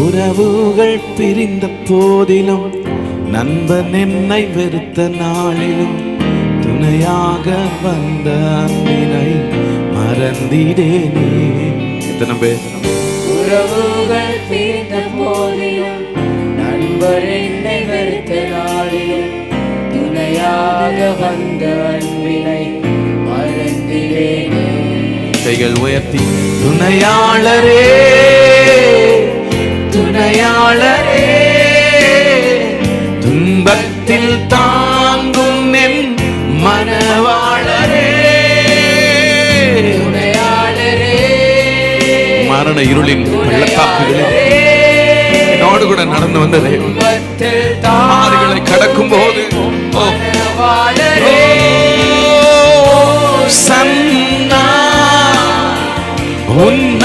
உறவுகள் பிரிந்த போதிலும் நண்பன் என்னை வெறுத்த நாளிலும் துணையாக வந்த அன்பினை மறந்திடேனே. எத்தனை பேர் உறவுகள் பிரிந்த போதிலும் நண்பர் என்னை வெறுத்த நாளிலும் துணையாக வந்த அன்பினை மறந்திடேனே. கைகள் உயர்த்தி துணையாளரே துணையாளரே, துன்பத்தில் தாங்கும் என் மனவாளரே, துணையாளரே, மரண இருளின் பள்ளத்தாக்குகளில் என்னோடு கூட நடந்து வந்ததே, ஆறுகளை கடக்கும் போது சன்னா உன்ன